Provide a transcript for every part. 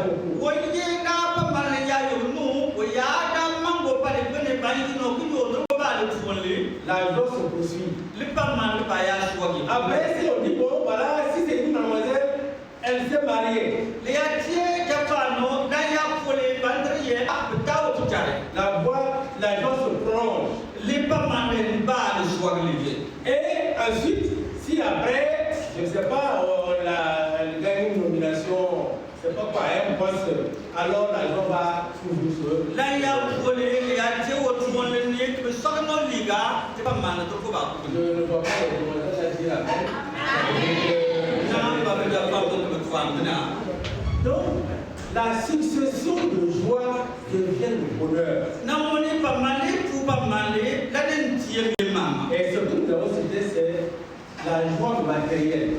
beaucoup. L'argent se poursuit. Après, si on dit, bon, voilà, si c'est une mademoiselle, elle s'est mariée. L'argent se prolonge. Et ensuite, si après, je ne sais pas, elle gagne une nomination, je ne sais pas quoi, un poste, alors l'argent va toujours se. Je ne vois pas les demoiselles dire amen. Donc, la succession de joie devient le bonheur. Et ce que nous avons cité, c'est la joie matérielle.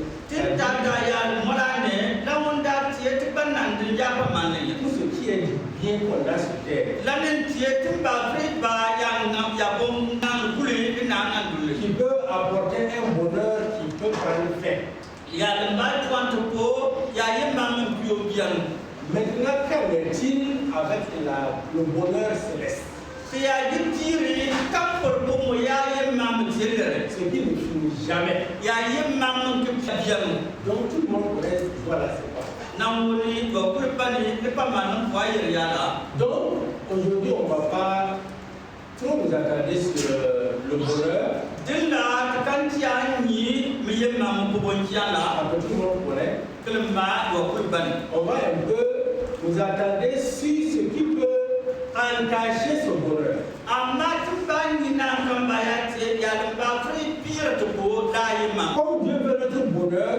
Tout ce qui est du bien qu'on a sur terre. Qui peut apporter un bonheur qui peut prendre fin. Maintenant, qu'en est-il avec le bonheur céleste? Ce qui ne finit jamais. Donc tout le monde connaît voilà c'est pas. Donc aujourd'hui on ne va pas trop nous attarder sur le bonheur. Tout le monde connaît. On va un peu nous attarder sur ce qui peut entacher ce bonheur. Comme Dieu veut notre bonheur,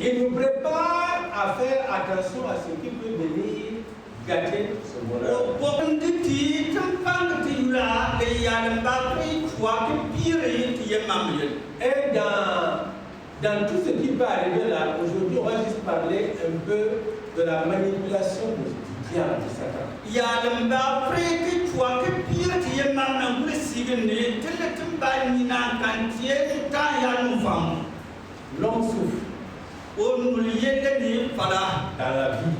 il nous prépare à faire attention à ce qui peut venir gâter ce bonheur. Et dans tout ce qui peut arriver là, aujourd'hui on va juste parler un peu de la manipulation du diable, de Satan. L'homme souffre dans la vie.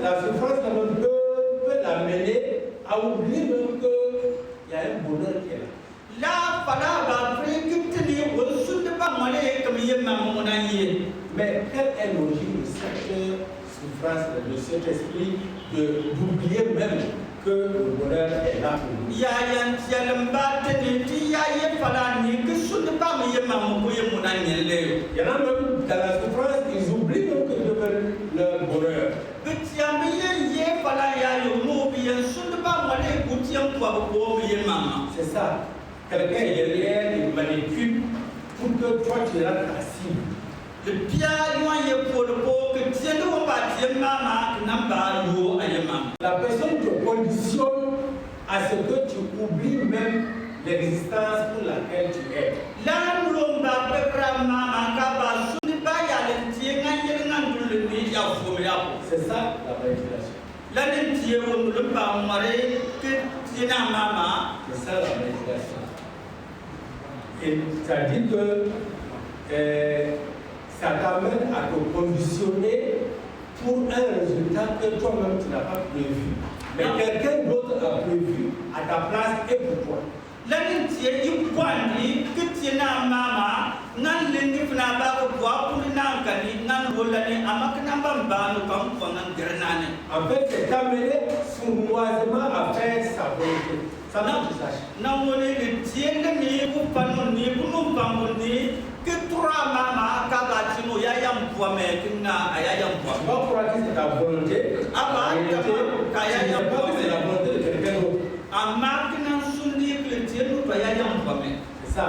La souffrance peut l'amener à oublier même qu'il y a un bonheur qui est là. Mais quelle est l'origine de cette souffrance, de cet esprit d'oublier même que le bonheur est là pour nous? Il y en a même dans la souffrance, ils oublient même que Dieu veut leur bonheur. C'est ça. Quelqu'un est derrière, il manipule pour que toi tu rentres ta cible. La personne te conditionne à ce que tu oublies même l'existence pour laquelle tu es. C'est ça la manipulation. C'est ça la manipulation. Et ça dit que ça t'amène à te conditionner pour un résultat que toi-même tu n'as pas prévu. Mais quelqu'un d'autre a prévu à ta place et pour toi. En fait, c'est t'amener sournoisement à faire sa volonté. Ça n'a pas de croire que c'est ta volonté. C'est la volonté de quelqu'un d'autre. C'est ça.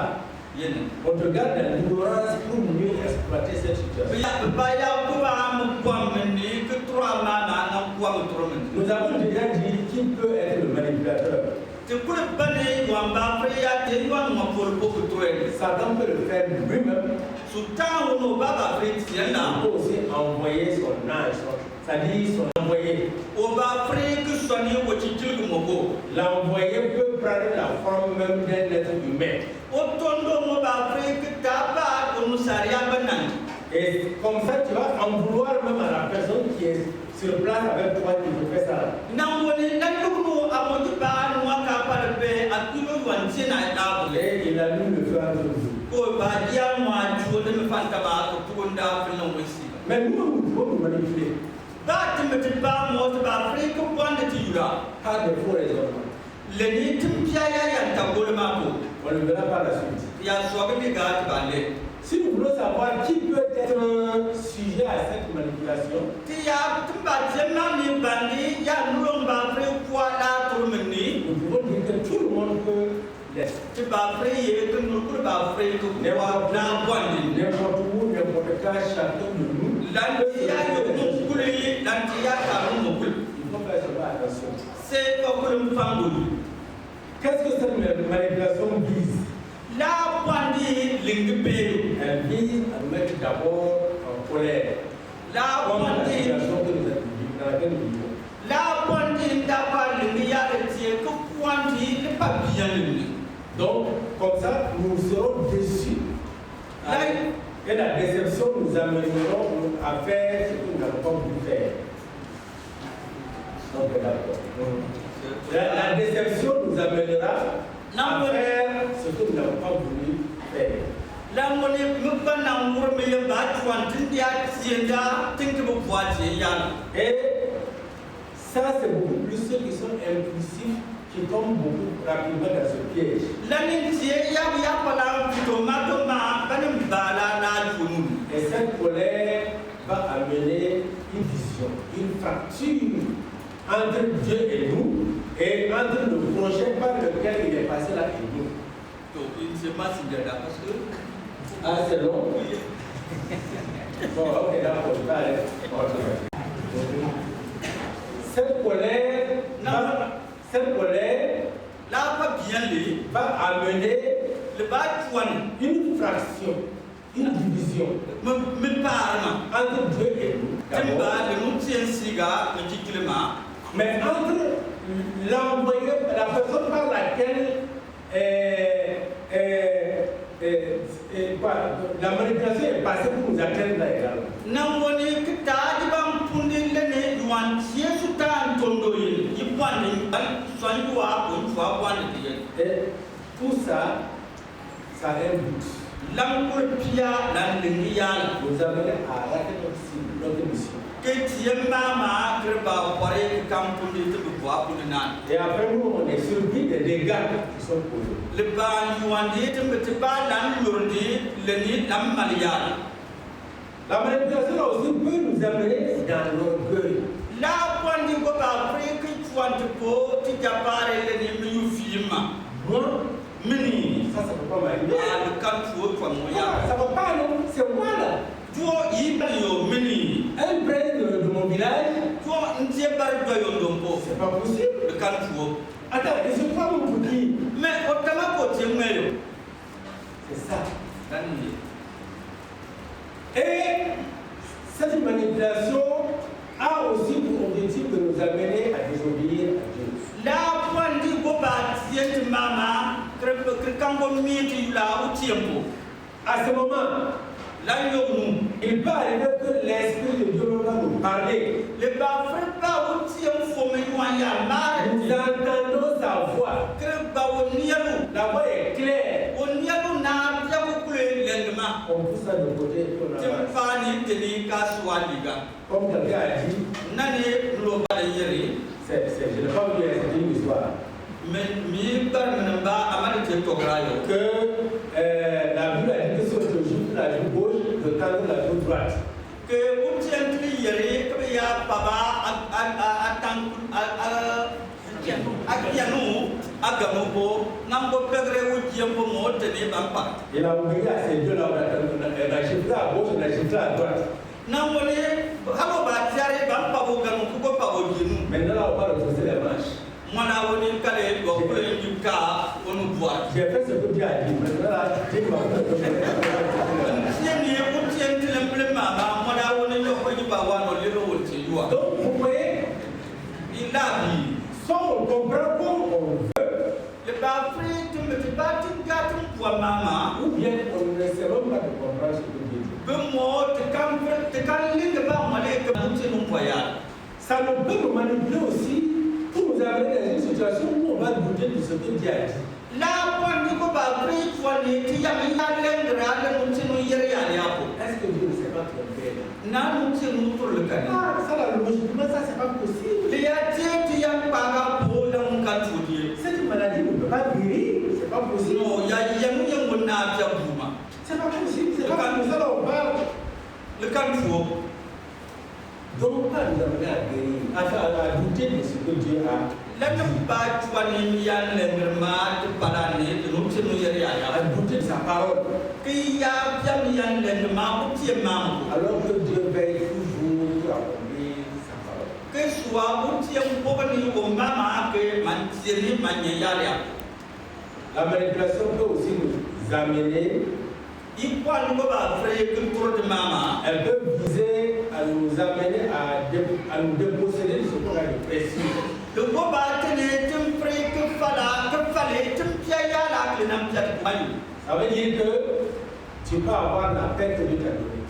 On te garde dans l'ignorance pour mieux exploiter cette situation. Nous avons déjà dit qui peut être le manipulateur. Satan peut le faire lui-même. Il peut aussi envoyer son ange, c'est-à-dire son envoyé. L'envoyé peut prendre la forme même d'un être humain. Et comme ça, tu vas en vouloir même à la personne qui est sur place avec toi qui te fait ça. Et il a mis le feu entre vous. Mais nous, nous pouvons nous manipuler. Pas de faux raisonnements. On le verra par la suite. Si nous voulons savoir qui peut être sujet à cette manipulation, nous pouvons dire que tout le monde peut l'être. N'importe où, n'importe quand, chacun de nous. Il faut faire attention. Qu'est-ce que cette manipulation vise? Elle vise à nous mettre d'abord en colère. Comme la situation dans laquelle nous vivons. Donc, comme ça, nous serons déçus. Et la déception nous amènera à faire ce que nous n'avons pas voulu faire. Donc, d'accord. La déception nous amènera à faire ce que nous n'avons pas voulu faire. Et ça, c'est beaucoup plus ceux qui sont impulsifs qui tombent beaucoup rapidement dans ce piège. Et cette colère va amener une vision, une fracture entre Dieu et nous, et entre le projet par lequel il est passé là et nous. Ah, c'est long? Bon, ok, d'accord, je vais aller. Cette colère va amener une fraction, une division entre Dieu et nous. Mais entre l'envoyé, la personne par laquelle la manipulation est passée pour nous atteindre là également. Et tout ça, ça a un but. Nous amener à rater notre mission. Et après nous, on est surpris des dégâts qui sont causés. La manipulation aussi peut nous amener dans l'orgueil. Moi, ça ne peut pas m'arriver. Ça ne va pas, non? C'est moi là. Un prêtre de mon village, c'est pas possible. Attends, et je crois mon qui? C'est ça. Et cette manipulation a aussi pour objectif de nous amener à désobéir à Dieu. À ce moment, il peut arriver que l'Esprit de Dieu va nous parler. Nous entendons sa voix. La voix est claire. On pousse ça de côté. Comme quelqu'un a dit, je n'ai pas oublié, c'est une histoire. Que la Bible a dit que si on te joue la joue gauche, de tendre la joue droite. Que il a obéi à ces deux-là, on a shifté à gauche, on a shifté à droite. Maintenant, là, on va repousser les manches. J'ai fait ce que Dieu a dit. Maintenant, là, Dieu m'a donc, vous voyez, il a dit, soit on comprend comme on veut, ou bien on ne sait même pas de comprendre ce que Dieu dit. Ça nous peut nous manipuler aussi pour nous amener dans une situation où on va douter de ce que Dieu a dit. Est-ce que Dieu ne s'est pas trompé là? Ah, ça là, logiquement, ça c'est pas possible. Cette maladie ne peut pas guérir, c'est pas possible. C'est pas possible, c'est pas comme ça on parle. Donc, pas nous amener à guérir, à douter de ce que Dieu a dit. À douter de sa parole. Alors que Dieu veille toujours à accomplir sa parole. La manipulation peut aussi nous amener. Elle peut viser à nous amener à nous déposséder de ce qu'on a de précieux. Ça veut dire que tu peux avoir la paix que Dieu t'a donnée.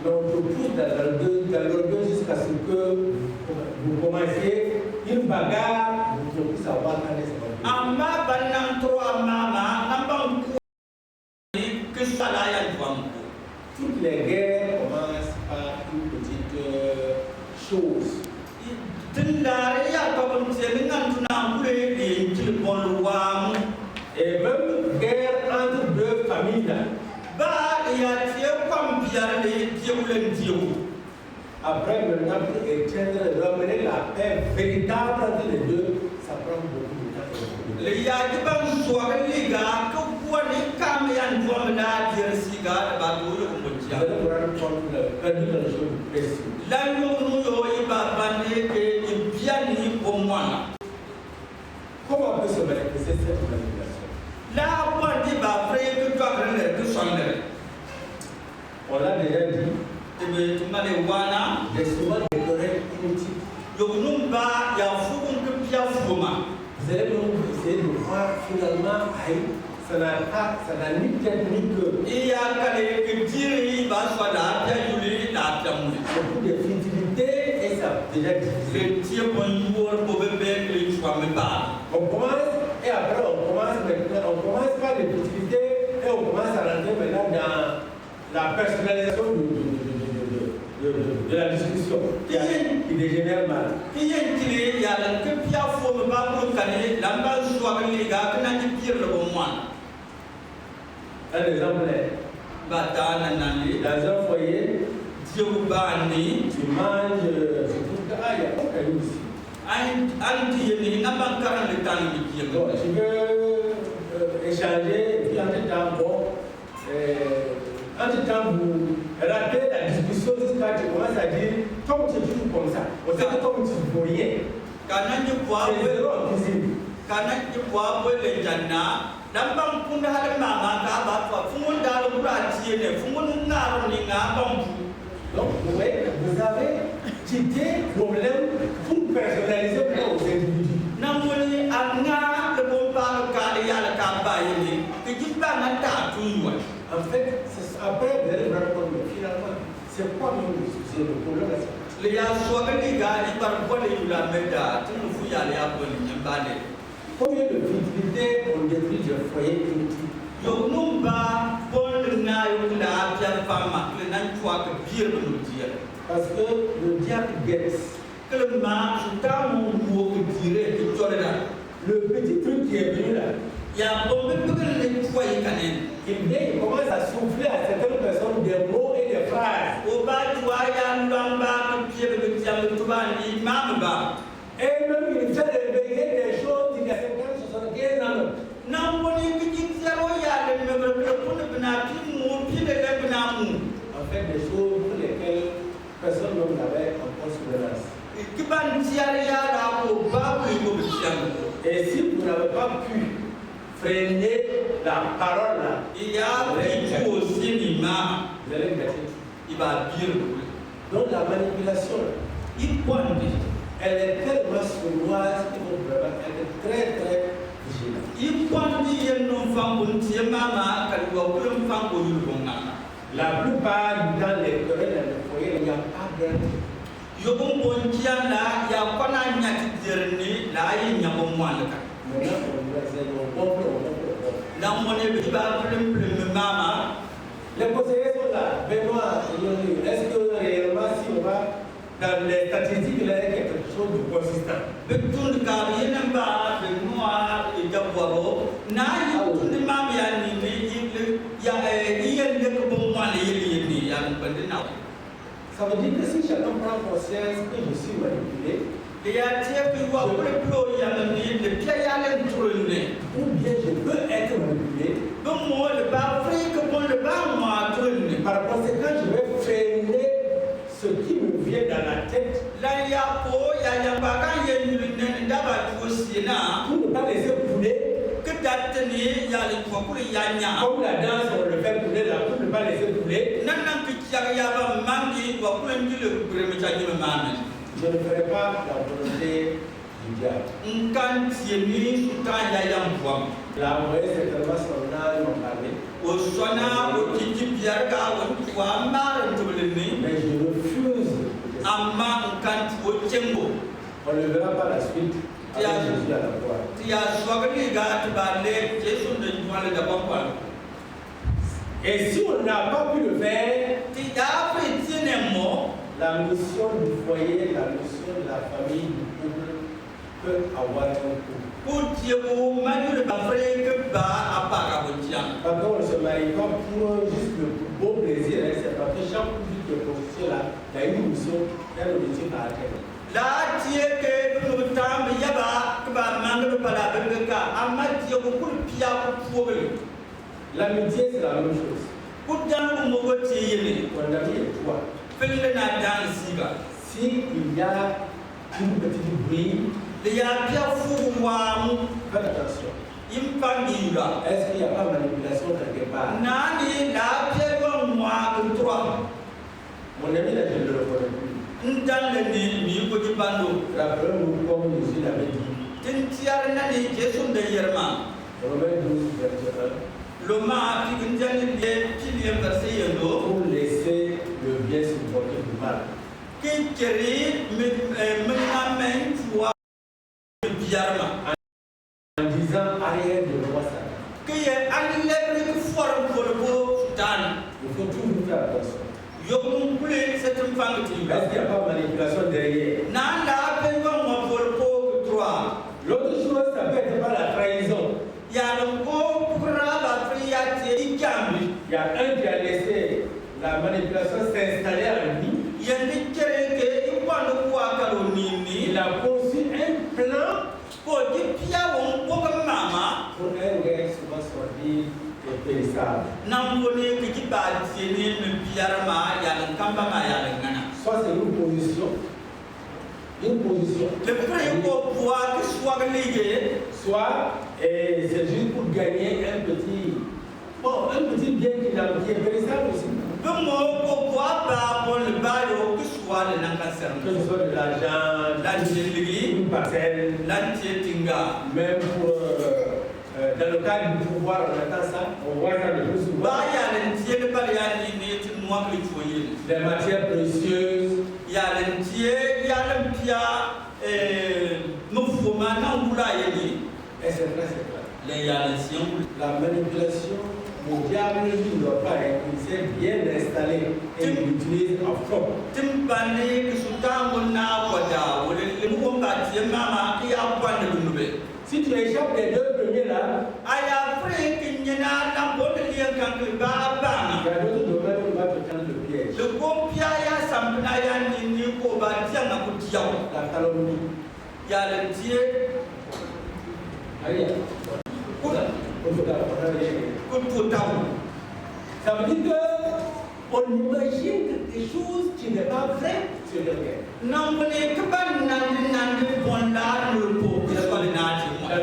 Mais on te pousse dans l'orgueil jusqu'à ce que vous commenciez une bagarre, vous ne puissiez avoir qu'à laisser. Toutes les guerres commencent par une petite chose. Et même guerre entre deux familles. Après, maintenant, pour éteindre, ramener la paix véritable entre les deux, ça prend beaucoup de temps. Vous allez vous rendre compte de perdu dans les choses précieuses. Comment peut se manifester cette manipulation? On l'a déjà dit. Des souvent des querelles inutiles. Vous allez donc essayer de voir finalement, ça n'a ni tête ni queue. C'est pour des futilités et ça déjà difficile. On commence et après on commence par les futilités et on commence à rentrer maintenant dans la personnalisation de la discussion qui dégénère mal. Un exemple est dans un foyer, tu manges, je trouve qu'il y a aucun ici. Donc, tu veux échanger, et puis en tout temps, vous ratez la discussion jusqu'à ce que tu commences à dire, comme tu es toujours comme ça, on sait que comme tu ne vois rien, c'est zéro en cuisine. Donc, vous voyez, vous avez quitté le problème pour personnaliser aux individus. En fait, après, vous allez vous rendre compte, finalement, c'est quoi le problème là? Combien de futilités on détruit des foyers inutiles? Parce que le diable guette. Le petit truc qui est venu là, il commence à souffler à certaines personnes des mots et des phrases. Et même il fait réveiller des choses qui ont 75 ans. En fait, des choses pour lesquelles personne n'avait encore souvenance. Et si vous n'avez pas pu freiner la parole là, vous allez gâcher. Donc la manipulation, elle est tellement sournoise qu'il faut vraiment être très très vigilant. La plupart du temps, les querelles dans le foyer, il n'y a pas d'aide. Yobon bontia la ya kona nyati dirni la yi nyabo mwalaka. La monnaie de ba plus mama. Les conseillers sont là. Benoît, est-ce que réellement si on va dans les statistiques, il y a quelque chose de consistant? Le tour de carrière n'a pas de noir et d'abord. Na yi de mama ya ni ya le bon moi les ya le ça veut dire que si chacun prend conscience que je suis manipulé, ou bien je peux être manipulé, par conséquent, je vais freiner ce qui me vient dans la tête pour ne pas laisser couler. Comme la danse, on le fait couler là, pour ne pas laisser couler. Je ne ferai pas la volonté du diable. La envoyé certainement son âme m'en parler. Mais je refuse. On ne le verra pas la suite. Avec Jésus à la croix. Et si on n'a pas pu le faire, la mission du foyer, la mission de la famille, du couple peut avoir un coût. Parce qu'on ne se marie pas pour juste le beau plaisir, c'est parce que chaque couple qui est constitué là, il y a une mission, il y a un objectif à atteindre. L'amitié, c'est la même chose. Mon ami est toi. S'il y a une petite bruit, faites attention. Est-ce qu'il n'y a pas de manipulation quelque part? Mon ami, là, je ne le reconnais plus. Rappelons-nous comme Jésus l'avait dit. Romains 12, verset 1. Pour laisser le bien supporter du mal. En disant arrière de roi Satan. Il faut toujours faire attention. Est-ce qu'il n'y a pas de manipulation derrière? L'autre chose, ça peut être pas la trahison. Il y a un qui a laissé la manipulation s'installer en lui. Il a conçu un plan pour un gain souvent sorti et périssable. Soit c'est une position. Soit c'est juste pour gagner un petit bien qui est périssable aussi. Que ce soit de l'argent, une parcelle, même pour dans le cas du pouvoir, on attend ça, on voit ça le plus souvent. Les matières précieuses. La manipulation, le diable ne doit pas être, il s'est bien installé et il l'utilise à fond. Si tu échappes les deux premiers là, il y a d'autres domaines où on va te tendre le piège. La calomnie. Ça veut dire qu'on imagine quelque chose qui n'est pas vrai sur quelqu'un. Dans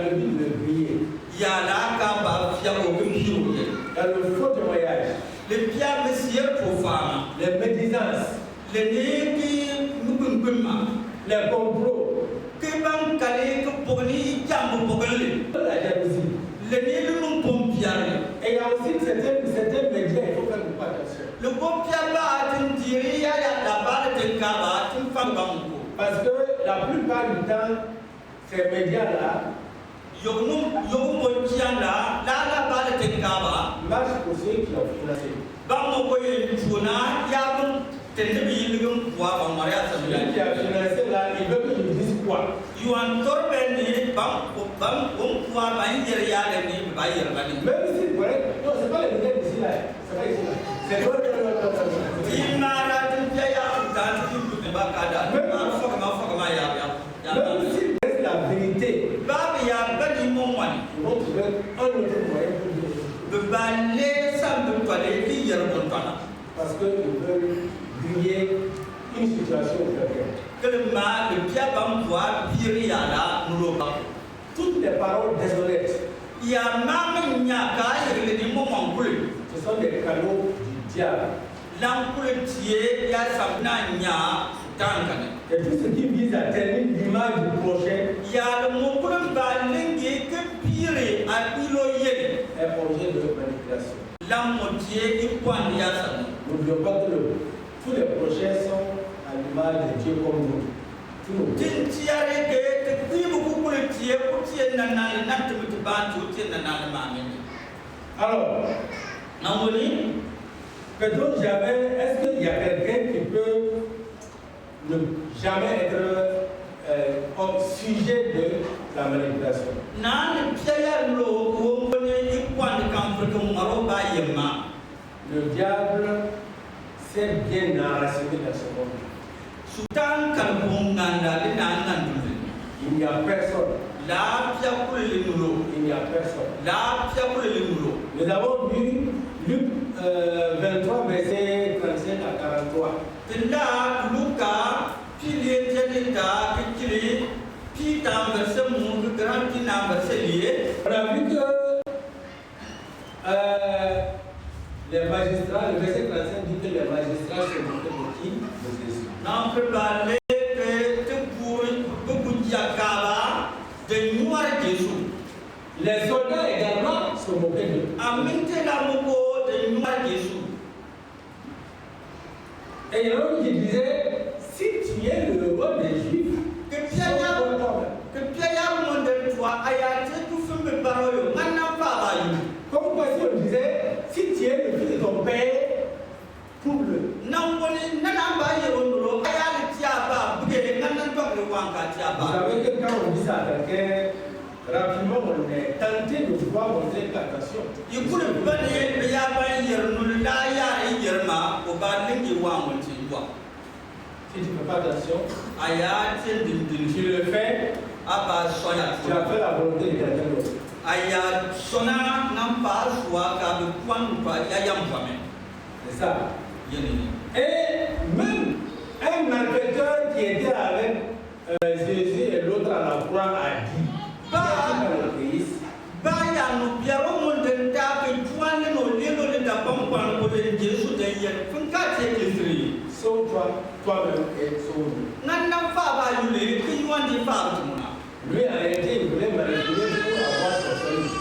le but de briller. Dans le faux témoignage. Les médisances. Les complots. La jalousie. Et il y a aussi certains médias, il faut faire beaucoup attention. le copiaba tindiria la balle de Kaba, tu femme banco. Parce que la plupart du temps, ces médias-là la balle de Kaba marchent pour ceux qui ont financé. Banco Juna, Yabon, Tendebilum, Bois, Maria Celui qui a financé là, il veut que je dise quoi? You want Torben, Bam, Bois, Bandiria, et Bayer. Même si, ouais, non, c'est pas les médias d'ici là. C'est pas ici là. C'est l'autre. Il m'a raté, dans le Bacada. Même si c'est la vérité, Babi a bani momani. ils vont trouver un autre moyen pour dire. De balai sans de toilettes, il y a le montana. Parce qu'ils veulent griller une situation où que le mal, le diable voit virer à la nous. Toutes les paroles déshonnêtes, il y a même une yaka, il moments plus. Ce sont des canaux du diable. L'encouretier, il y a sa nya, et tout ce qui vise à terminer l'image du projet, il y a le mot pour le balingue que pire à piloyer. Un projet de manipulation. L'amitié, il pointe y a ça. N'oublions pas que tous les projets sont à l'image de Dieu comme nous. Tous nos projets. Alors, peut-être jamais, est-ce qu'il y a quelqu'un qui peut ne jamais être au sujet de la manipulation? Le diable s'est bien enraciné dans ce monde. Il n'y a personne. Il n'y a personne. Nous avons vu Luc 23, verset 35 à 43. On a vu que les magistrats, le verset 35 dit que les magistrats se moquaient de qui? De Jésus. Les soldats également se moquaient d'eux. Et il y en a qui disaient, si tu es le roi des Juifs, comme quoi si on disait, si tu es le fils de ton père, prouve-le. Vous savez que quand on dit ça à quelqu'un, rapidement on est tenté de voir montrer attention. Si tu ne fais pas attention, tu le fais, tu as fait la volonté de quelqu'un d'autre. C'est ça. Et même un malfaiteur qui était avec Jésus et l'autre à la croix a dit, sauve-toi toi-même et sauve-nous. Lui en réalité il voulait manipuler pour avoir son salut.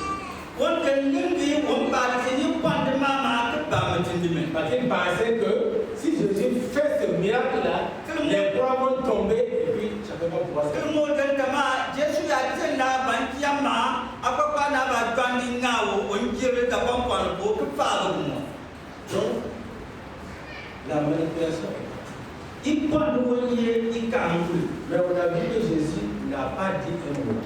Parce qu'il pensait que si Jésus fait ce miracle-là, les croix vont tomber et puis chacun va pouvoir se donc, la manipulation. Mais on a vu que Jésus n'a pas dit un mot.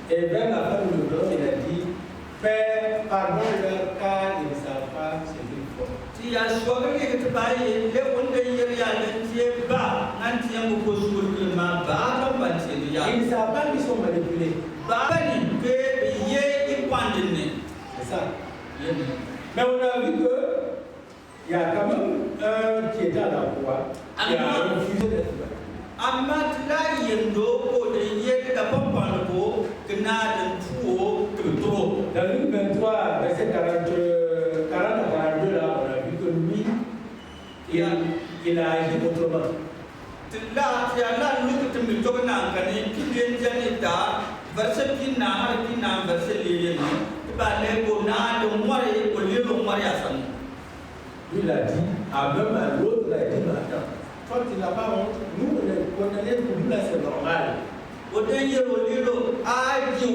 Et vers la fin du plan, il a dit, Père, pardonne-leur car ils ne savent pas ce qu'ils font. Ils ne savent pas qu'ils sont manipulés. C'est ça. Mais on a vu que il y a quand même un qui était à la croix qui a refusé d'être là. Dans Luc 23, verset 40 à 42, là, on a vu que lui, il a agi autrement. Lui l'a dit, même à l'autre, il a dit, mais attends, toi tu n'as pas honte, nous on est pour nous là c'est normal. Au dernier lieu, à Dieu,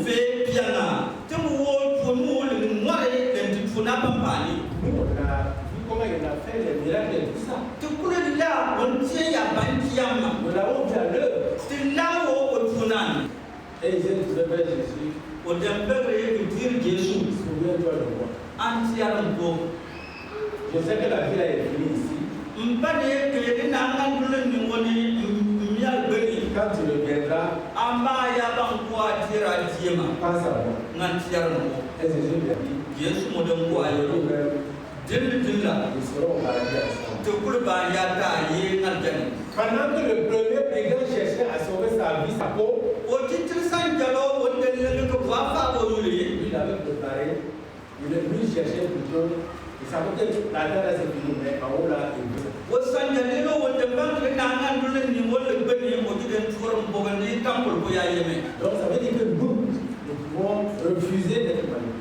fait piana, tu m'as pour nous, le noir et tu n'as pas parlé. Nous on a vu comment il a fait les miracles et tout ça. Tu coules là, on tient à Bantiam. Nous l'avons vu à l'heure. C'est là où on tourne. Et ils ont trouvé Jésus. Au dernier dire Jésus, souviens-toi de moi. Entièrement. Je sais que la vie est venue ici. Quand tu reviendras, pense à moi. Et Jésus lui a dit, ils seront au paradis ensemble. Pendant que le premier brigand cherchait à sauver sa vie, sa peau, lui il avait préparé, lui cherchait plutôt. Il savait que la terre c'est fini, mais en haut là, il veut. Donc ça veut dire que nous pouvons refuser d'être manipulés.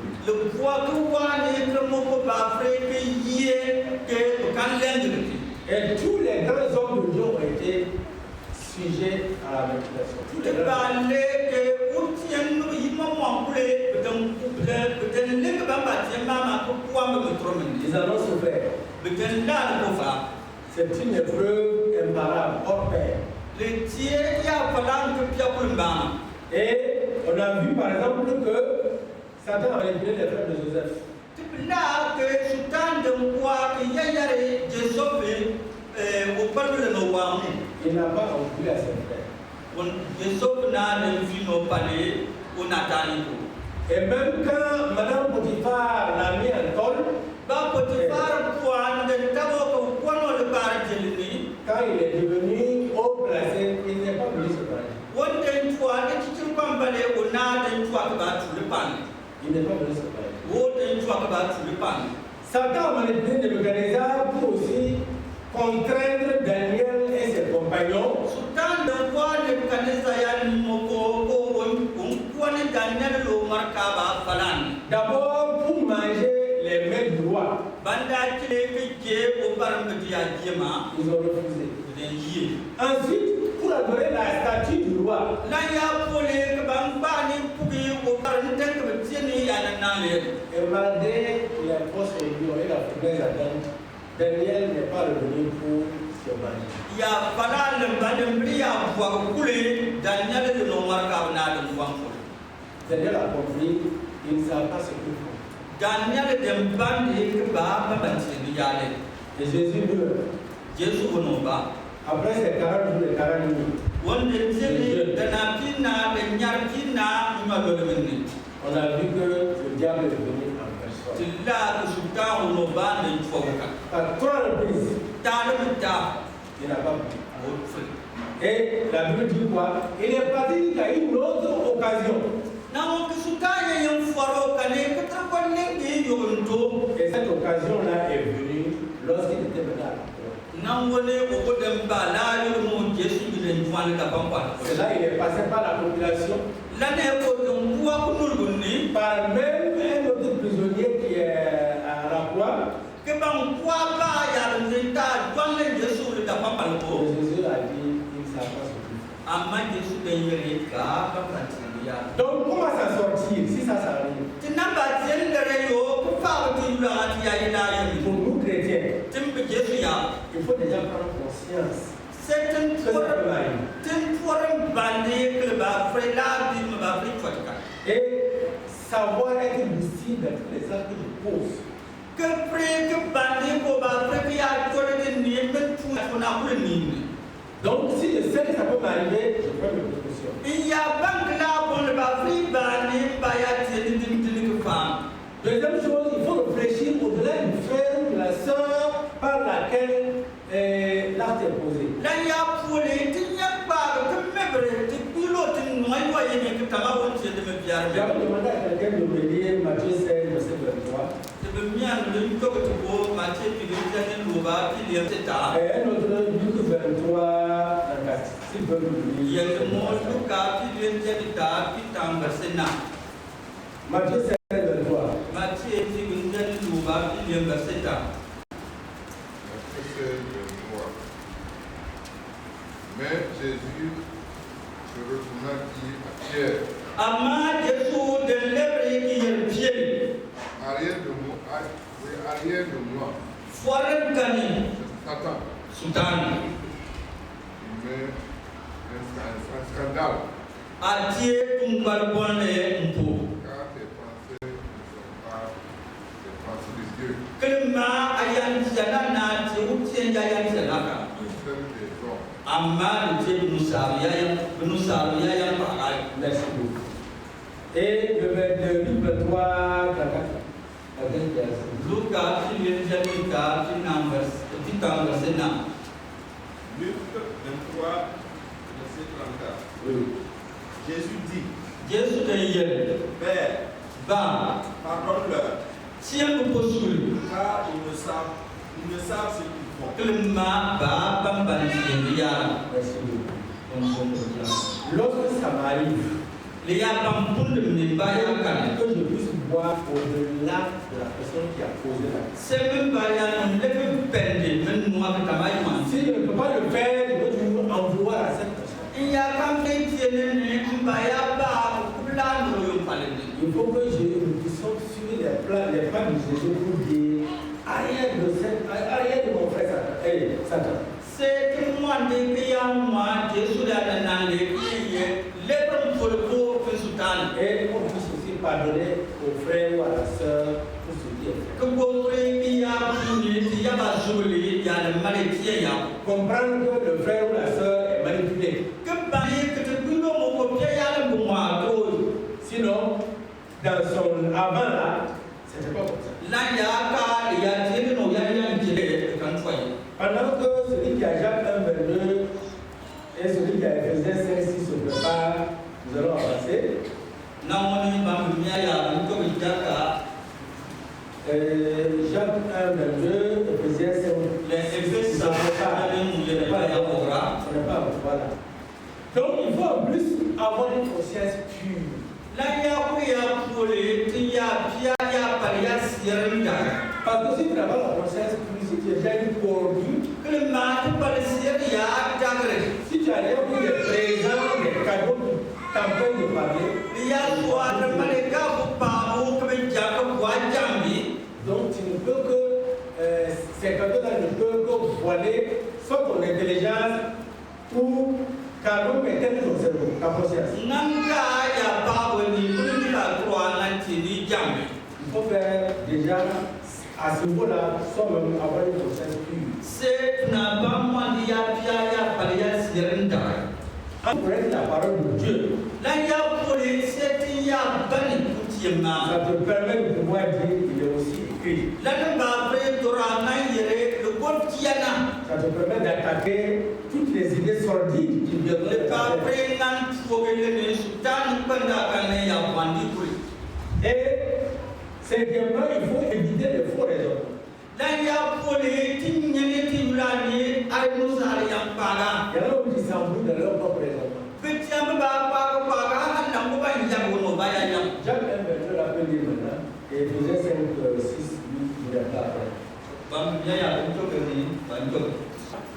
Et tous les grands hommes de Dieu ont été sujets à la manipulation. Tous les grands ils en ont souffert. C'est une épreuve imparable, hors pair. Et on a vu par exemple que Satan a manipulé les frères de Joseph. Il n'a pas oublié à ses frères. Et même quand Madame Potiphar l'a mis en tôle, quand il est devenu haut placé, il n'est pas venu se marier. Il n'est pas venu se marier. Satan a manipulé Nebuchadnezzar pour aussi contraindre Daniel et ses compagnons. D'abord pour manger les mets du roi. Ils ont refusé. Ensuite, pour adorer la statue du roi. Et malgré les forces et la faiblesse d'Adam, Daniel n'est pas revenu pour se marier. Daniel a compris, il ne savait pas ce qu'il faut. Et Jésus meurt. Après ces 40 jours et 40 nuits, on a vu que le diable est venu en personne. Par 3 reprises, il n'a pas pu. Et la Bible dit quoi? Il est parti à une autre occasion. Et cette occasion-là est venue lorsqu'il était venu à la croix. C'est là il est passé par la population, par même un autre prisonnier qui est à la croix. Et Jésus a dit, il ne savait pas ce qu'il faut. Donc comment s'en sortir si ça s'arrive? Pour nous chrétiens, il faut déjà prendre conscience que ça peut arriver. Et savoir être lucide dans tous les actes de pause. Donc si je sais que ça peut m'arriver, je prends mes précautions. Deuxième chose, il faut réfléchir au-delà du frère ou de la sœur par laquelle l'acte est posé. J'avais demandé à quelqu'un de me lire Matthieu 16, verset 23. Et un autre, Luc 23, 24. S'il peut nous lire. Matthieu 16, 23. Arrière de moi. Foire gani. Satan. Sultan. Il met un scandale. Atié Tumbar Bonne Mpo. Car tes pensées ne sont pas les pensées de Dieu. Kelma Ayan Janana, Théoutien Yayan Janaka. Celles des hommes. Amma le Dieu nous saluons pareil. Merci beaucoup. Et le livre 3, Luka, qui vient de Janika, qui n'enverse, qui t'enverse. Luc 23, verset 34. oui. Jésus dit, Jésus te yel, Père, pardonne-leur, tiens le postule, car ils ne savent ce qu'ils font. Kelma Bambaniya. Merci beaucoup. Lorsque ça m'arrive, Les Yapampun de Nibayakan, que je puisse voir au-delà de la personne qui a posé la question. c'est même Bayan, on lève peine, même moi que Tamaïman. Si je ne peux pas le faire, je peux toujours envoyer à cette personne. Il y a quand même des Bayaba, Il faut que nous puissions suivre les plans de Jésus pour dire arrière de mon frère Satan. C'est que moi, des pays à moi, Jésus a donné les premiers pour le pauvre Sultan. Et on puisse aussi pardonner au frère ou à la soeur pour ce qui est fait. Que vos frères, il y a le maléfié. Comprendre que le frère ou la soeur est manipulé. Que bailler que tu peux nous copier, il y a le bon. Sinon, dans son avant là, c'était pas comme ça. Là, il y a tiré nos yann Pendant que celui qui a Jacques 1, 22 et celui qui a Ephésiens 5, 6 se prépare, nous allons avancer. Jacques 1, 22, Ephésiens 5, les effets ça voilà. Donc il faut en plus avoir une conscience pure. Là, il y a pour les Parce que si tu n'as pas la conscience pure, si tu es déjà une corrompu, que le matin par le ciel, il y a si tu as déjà pris des présents, des cadeaux qui t'empêchent de parler, il y a soit le maléka pour pas ou que le diable voit jamais. donc tu ne peux que, ces cadeaux-là ne peuvent que voiler soit ton intelligence ou cadeau mettre ton cerveau, ta conscience. Nanga ya pas ni plus la croix n'antini jamais. Il faut faire déjà à ce niveau-là, soi-même avoir une conscience pure. C'est n'a pas moins d'y a pas de sirenda. Pour être la parole de Dieu, Là, il y a pour les c'est il y a bani ça te permet de pouvoir dire qu'il est aussi écrit. Là, le babre Torana yere le quotidien. Ça te permet d'attaquer toutes les idées sordides qui viennent de Le ta babre tête. nan fogele ne sultan panda kana ya wandi kuri. Et cinquièmement, il faut éviter les faux raisons. Là, il y a pour les tignani timlani ay musa yang para. Il y en a qui s'embrouillent dans leur propre raisonnement. Petit un peu para nan ba yago no ba ya yang. Jacques 1, 22 l'appelle lire maintenant. Et Ephésiens 5, 6, 8, il est là après. Bam ya ya ko ke ni ban ko.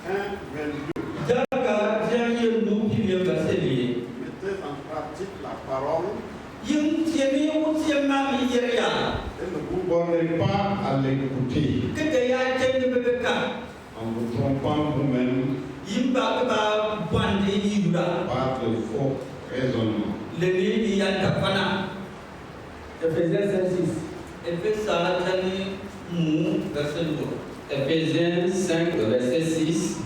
1, 22. Jaga jangan nous qui vient verset lié. Mettez en pratique la parole Yung tieni utien mami yeria. et ne vous bornez pas à l'écouter Que de ya jeng bebeka. en vous trompant vous-même Yimba ba bande yura. par de faux raisonnements. Le ni ya tapana. Ephésiens 5, 6. Et fait ça jani mu verset 2. Ephésiens 5, verset 6.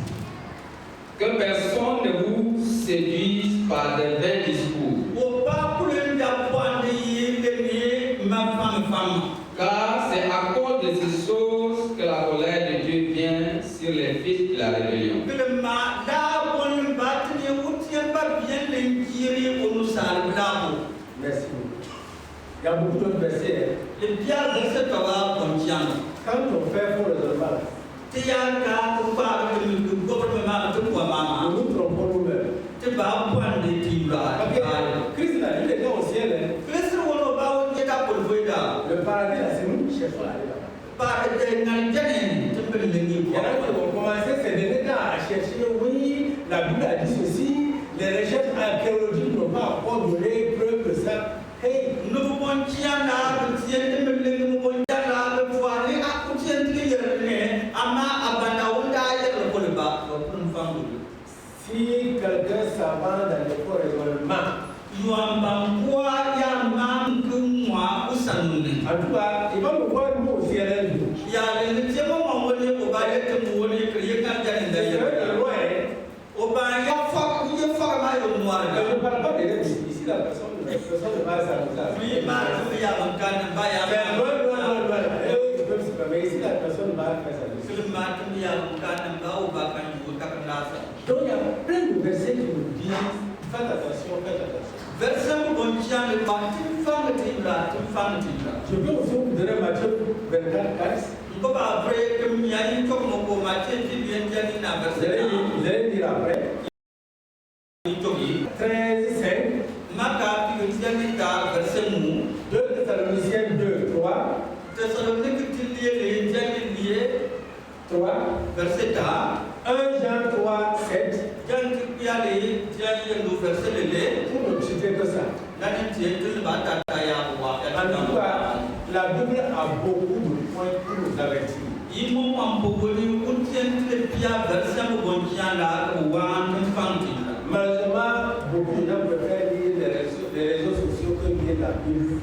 Que personne ne vous séduise par de vains discours, Au pas pour le bande yele ma femme. car c'est à cause de ces choses que la colère de Dieu vient sur les fils de la rébellion. Que le ma da bon batni utien ba bien l'ingiri onu sal blabo. Merci beaucoup. Il y a beaucoup d'autres versets. Le bien verset tawa kontian. Quand on fait faux raisonnement, Tiaka ko pa le gouvernement de quoi mama. nous nous trompons nous-mêmes. Te ba bande tibla. Parce que Christ l'a dit, les gens au ciel, hein, Christ wono ba o jeta ko voida. le paradis, là, c'est nous qui cherchons à aller là-bas. Par de nan janen te be lengi Il y en a qui vont commencer ces derniers temps à chercher, oui, la Bible a dit ceci, les recherches archéologiques n'ont pas encore donné preuve de ça. Hey, no bon tiana be tiende be lengi mo bon jala be foire a ko tiende savants dans les faux raisonnements. Yuambangwa ya mamkumwa usanune. En tout cas, il va me voir nous aussi à l'aise. Ya le temo mawone obale temo wone kriye kan jani C'est ndaye. vrai, loin. Oba ya fa kuye fa ma yo noir. Je ne parle pas de l'aide ici, la personne ne va s'arrêter. Oui, ma tu ya bankan ba ya. Mais loin. Ils peuvent se permettre. Ici, la personne va faire ça. Filma tu ya bankan ba oba kan yu takanasa. Donc, il y a plein de versets qui nous disent faites attention. Verset bonchian le batin fangatibla. Je peux aussi vous donner Matthieu 24, 4. Ko ba après que mi ani ko mo ko ma ti bien jani na Vous verset. allez lire après. 13, 5. Maka pi jani ta verset mu. 2 Thessaloniciens 2, 3. Thessalonique lié jani lié 3. verset ta. 1 Jean 3, 7. Jani piale jani le verset le. Pour ne citer que ça. Nani ti tu ba ta ya wa. En tout cas, la Bible a beaucoup de points pour nous avertir. Imo ambogoni untientre pia verset bonchian la ko wan fangatibla. Malheureusement, beaucoup de gens préfèrent lire les réseaux sociaux que lire la Bible.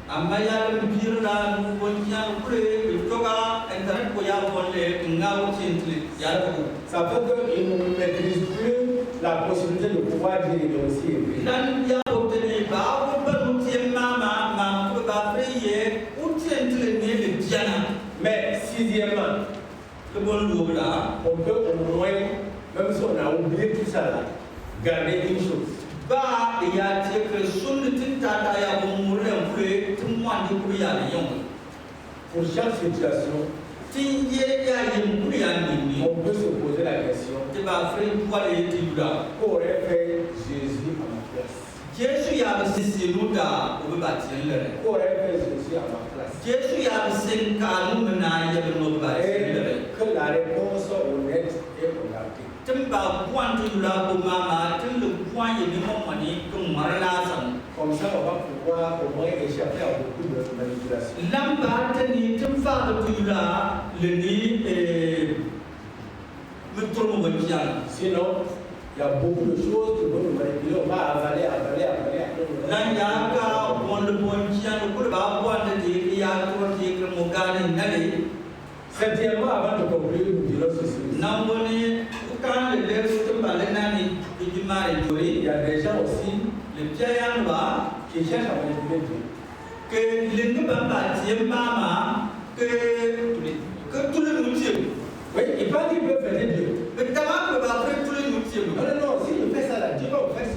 Amaya birla bonchian kure toka internet ko ya bonle ngawo tintli ya ko. Ça fait qu'ils ne maîtrisent plus la possibilité de pouvoir dire et aussi écrire. Nan ya obteni ba ko ba mutien mama ko ba prier tintli ne le diana. Mais sixièmement, Le bon là, on peut au moins, même si on a oublié tout ça là, garder une chose. ba ya ti que sun tinta ta ya bon mure mure tumwa di ku ya yon. Pour chaque situation, Tin ye ya yin ku ya ni. on peut se poser la question, Te ba frère quoi le ti là. qu'aurait fait Jésus à ma place? Jésus ya sisi nuda o ba ti le. Qu'aurait fait Jésus à ma place? Jésus ya sen ka nu na ya no ba ti Et le. que la réponse soit honnête et honnête. Timba point tu la ko mama tin le point ye ni mo mani ko marla san. Comme ça, on va pouvoir au moins échapper à beaucoup de manipulations. Lamba tani timfa de tu la le ni me tourne mon diable. Sinon, il y a beaucoup de choses que nous manipuler. On va avaler. Nanya ka bon le bon diable ko ba bon de ya ko ti ko mo gane nale. Septièmement, avant de conclure, nous dirons ceci. Namboni kan le le to ba le nani di mari Il jori y a des gens aussi le piayan ba qui cherchent à manipuler Dieu. que le ne ba ba ti mama que tout le monde. Oui, il pense qu'il peut faire Dieu. Mais comment on va faire tous les métiers? Non, si je fais ça là, Dieu va me faire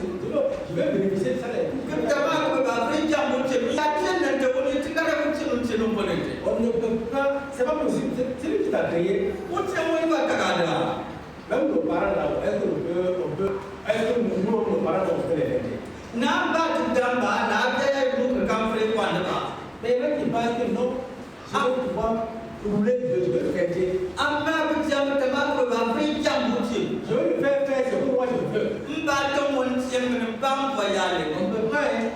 je vais bénéficier de ça là. Comment on va faire un métier? Il y a des gens qui On ne peut pas, c'est pas possible, c'est lui qui t'a créé. Même nos parents là, est-ce que nous, nos parents, on peut les aider? Mais il y en a qui pensent que non, je vais pouvoir rouler Dieu, je vais le faire Dieu. Je vais le faire faire ce que moi je veux. On ne peut pas, hein.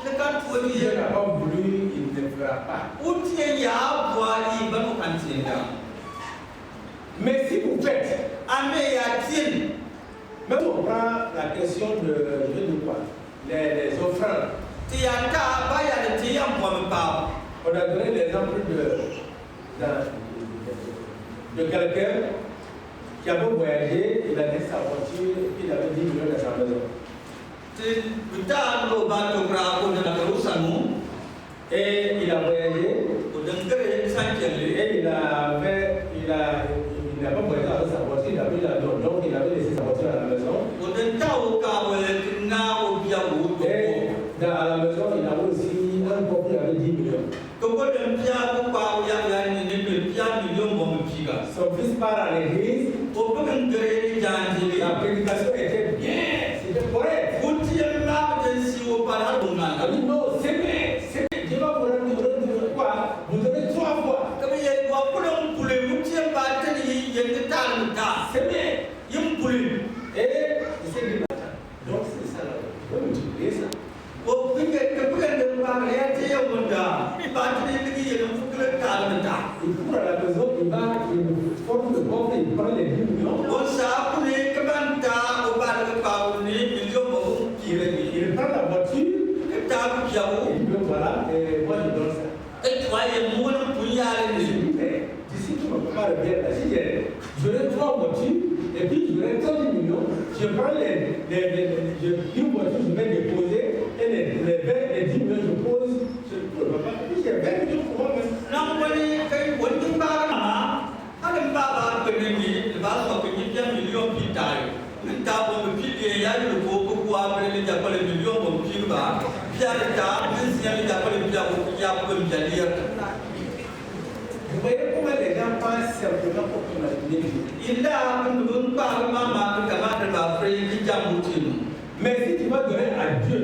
Si Dieu n'a pas voulu, il ne fera pas. Mais si vous faites, même on prend la question de, je vais dire quoi, les offrandes. On a donné l'exemple de quelqu'un qui avait voyagé, il a laissé sa voiture et puis il avait 10 millions dans sa maison. Et il a voyagé et il n'a pas voyagé avec sa voiture, il avait la donne, donc il avait laissé sa voiture à la maison. Et à la maison, il avait aussi un coffre qui avait 10 millions. Son fils part à l'église, la prédication était bien, c'était correct. Il dit non, c'est bien, Dieu va vous donner quoi? Vous donnez 3 fois. C'est bien. Et il s'est dit, donc c'est ça là, il faut multiplier ça. Il court à la maison, il forme le coffre, il prend les 10 millions. Et puis voilà, et moi je donne ça. Et toi, il y a mon pour y aller. Je dis, mais d'ici tu ne peux pas revenir là. Si j'aurais 3 voitures, et puis j'aurais 30 millions, je prends une voiture, je vais déposer, et les 10 millions, je pose, je ne peux pas. Et puis j'ai 20 millions pour moi-même. Non, on dit pas, on pas venir, le bas soit que il y a un million de tailles. Un tabou de pied, il y a le beau pour avoir les millions de pieds bas. Pierre et tard, même si il y a pas les pierres qui a pour me dire. Vous voyez comment les gens pensent simplement pour imaginer. Il a un parlement, ma camarade va faire qui a mouti. Mais si tu vas donner à Dieu,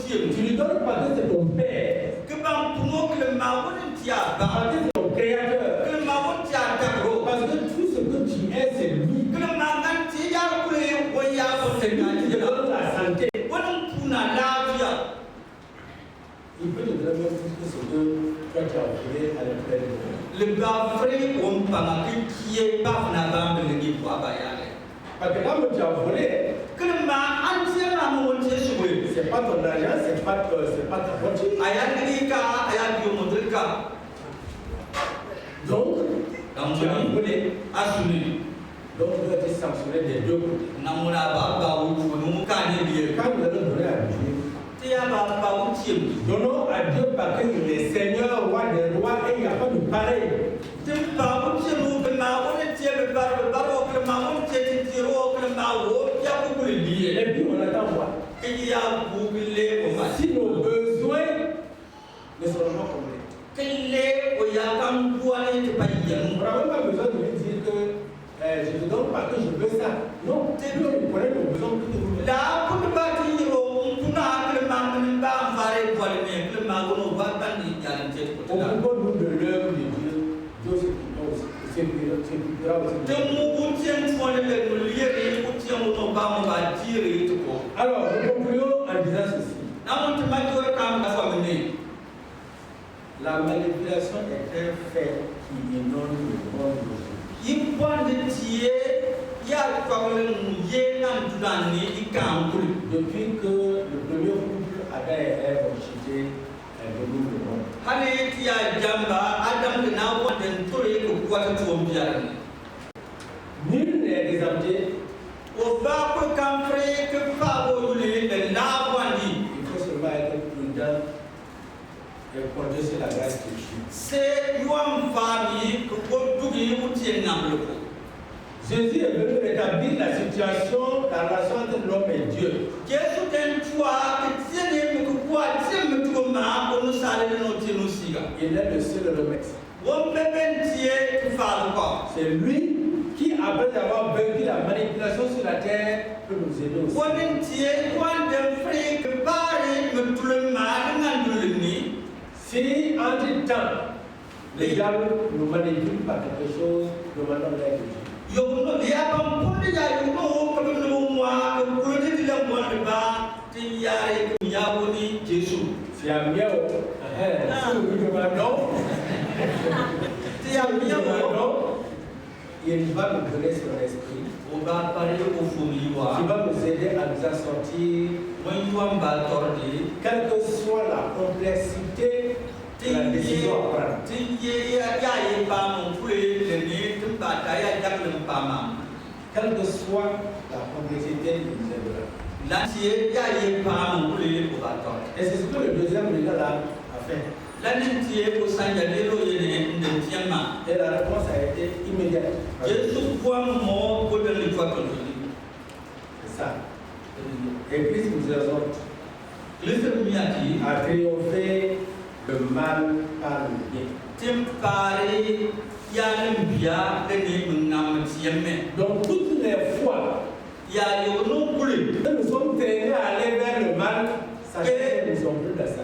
tu lui donnes parce que c'est ton Père, que le marron tient parce que c'est ton Créateur, que le marron tient parce que tout ce que tu es, c'est lui. que le marron tient pour les voyages, C'est lui qui te donne la santé. Il peut te donner même plus que ce que toi tu as offert à l'Éternel. Le bafré, on peut qui est pas n'avant de l'équipe pour abayer. Parce que quand tu as volé, Que le marron entièrement monté sur lui. c'est pas ton argent, c'est pas ta voiture. Donc, tu as volé. Donc, tu as été sanctionné des deux côtés. Quand nous allons donner à Dieu, donnons à Dieu parce qu'il est Seigneur, roi des rois et il n'y a pas de pareil. Et puis on attend quoi? Si nos besoins ne seront pas comblés. On n'a même pas besoin de lui dire que je te donne parce que je veux ça. Non, c'est lui qui connaît nos besoins que nous voulons. Au niveau de l'œuvre de Dieu, Dieu s'occupera aussi. Alors, nous concluons en disant ceci. La manipulation est un fait qui inonde le monde d'aujourd'hui. Depuis que le premier couple Adam et Ève ont chuté de nous le monde. Nul n'est exempté. Il faut seulement être prudent et compter sur la grâce de Dieu. Jésus est venu rétablir la situation, la relation entre l'homme et Dieu. Il est le seul remède. C'est lui qui, après avoir vaincu la manipulation sur la terre, peut nous aider aussi. Si entre temps, les diables nous manipulent par quelque chose, demandons l'aide de Dieu. C'est un mieux. Si nous lui demandons, il va nous donner son esprit. Il va nous aider à nous en sortir. Quelle que soit la complexité de la décision à prendre. Quelle que soit la complexité de nous aider. Et c'est ce que le deuxième regard a fait. Et la réponse a été immédiate. C'est ça. Et Christ nous exhorte à triompher le mal par le bien. Donc toutes les fois que nous sommes traînés à aller vers le mal, sachez que nous ne sommes plus dans ça.